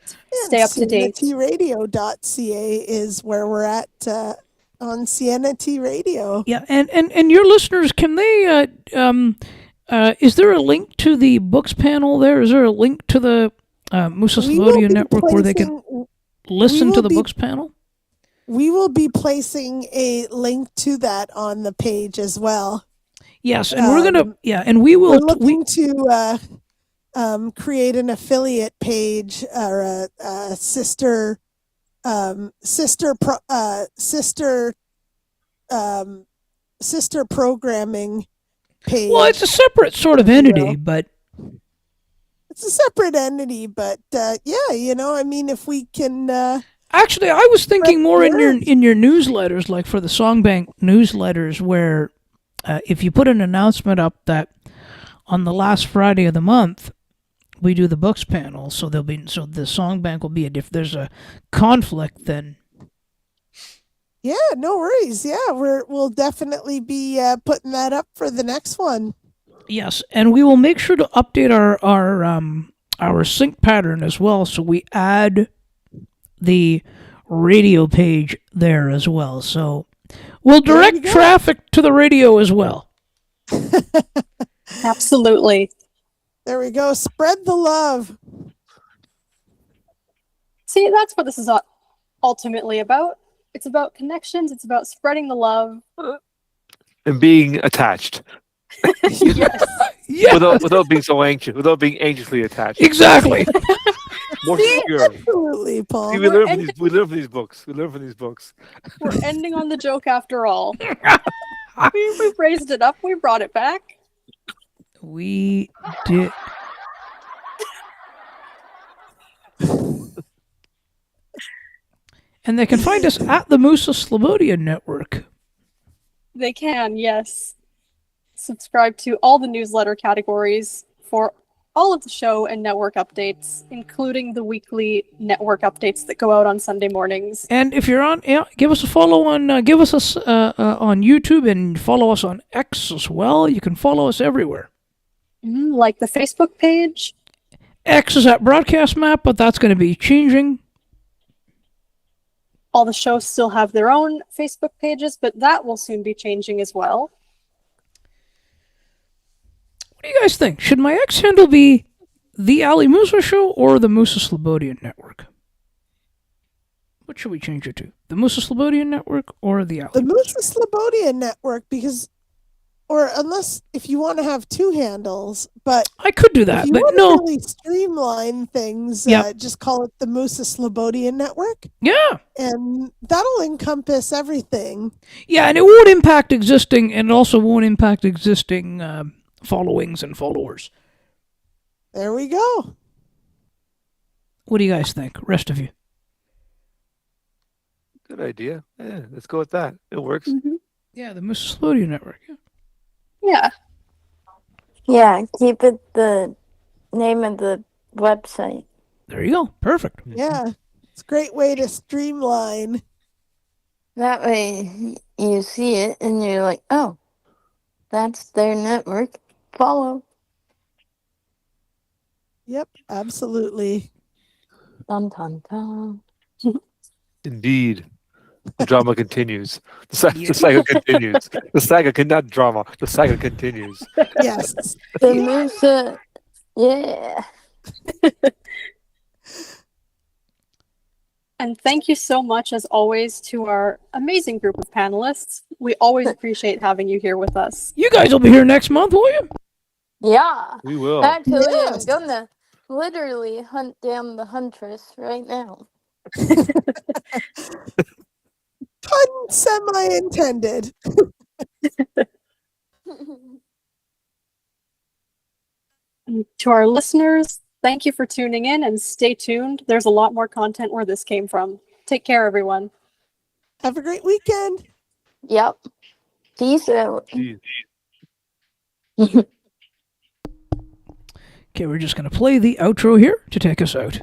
Stay up to date. CNTradio.ca is where we're at on CNT Radio. Yeah, and your listeners, can they... is there a link to the books panel there? Is there a link to the Musa Slobodian Network where they can listen to the books panel? We will be placing a link to that on the page as well. Yes, and we're gonna and we will. We're looking to create an affiliate page or a sister programming page. Well, it's a separate sort of entity, but it's a separate entity. But I mean, if we can. Actually, I was thinking more in your newsletters, like for the Songbank newsletters, where if you put an announcement up that on the last Friday of the month we do the books panel, so the Songbank will be if there's a conflict, then Yeah, no worries. Yeah, we'll definitely be putting that up for the next one. Yes, and we will make sure to update our sync pattern as well, so we add the radio page there as well. So we'll direct traffic to the radio as well. Absolutely. There we go. Spread the love. See, that's what this is ultimately about. It's about connections. It's about spreading the love. And being attached. Yes. Yeah, Without being so anxious, without being anxiously attached. exactly. More secure. Absolutely, Paul. See, we learn from these books. We learn from these books. We're ending on the joke after all. we raised it up. We brought it back. We did. And they can find us at the Musa Slobodian Network. They can, yes. Subscribe to all the newsletter categories for all of the show and network updates, including the weekly network updates that go out on Sunday mornings. And if you're on, give us a follow on, give us on YouTube and follow us on X as well. You can follow us everywhere. Like the Facebook page. X is at Broadcast Map, but that's going to be changing. All the shows still have their own Facebook pages, but that will soon be changing as well. What do you guys think? Should my X handle be the Ali Musa Show or the Musa Slobodian Network? What should we change it to? The Musa Slobodian Network or the Ali? The Musa Slobodian Network, because, or unless if you want to have two handles, but I could do that, if you but want no. to really streamline things, just call it the Musa Slobodian Network. Yeah. And that'll encompass everything. Yeah, and it won't impact existing, and it also won't impact existing followings and followers. There we go. What do you guys think, rest of you? Good idea. Yeah, let's go with that. It works. Mm-hmm. Yeah, the Musa Slobodian Network. Yeah. Yeah, keep it the name of the website. There you go. Perfect. Yeah. It's a great way to streamline. That way you see it and you're like, oh, that's their network. Follow. Yep, absolutely. Dun, dun, dun. Indeed. The drama continues. The saga continues. The saga cannot drama. The saga continues. Yes. The Musa, yeah. And thank you so much, as always, to our amazing group of panelists. We always appreciate having you here with us. You guys will be here next month, will you? Yeah. We will. Actually, Yes. I'm gonna literally hunt down the huntress right now. Pun semi-intended. And to our listeners, thank you for tuning in, and stay tuned. There's a lot more content where this came from. Take care, everyone. Have a great weekend. Yep. Peace out. Jeez. Okay, we're just going to play the outro here to take us out.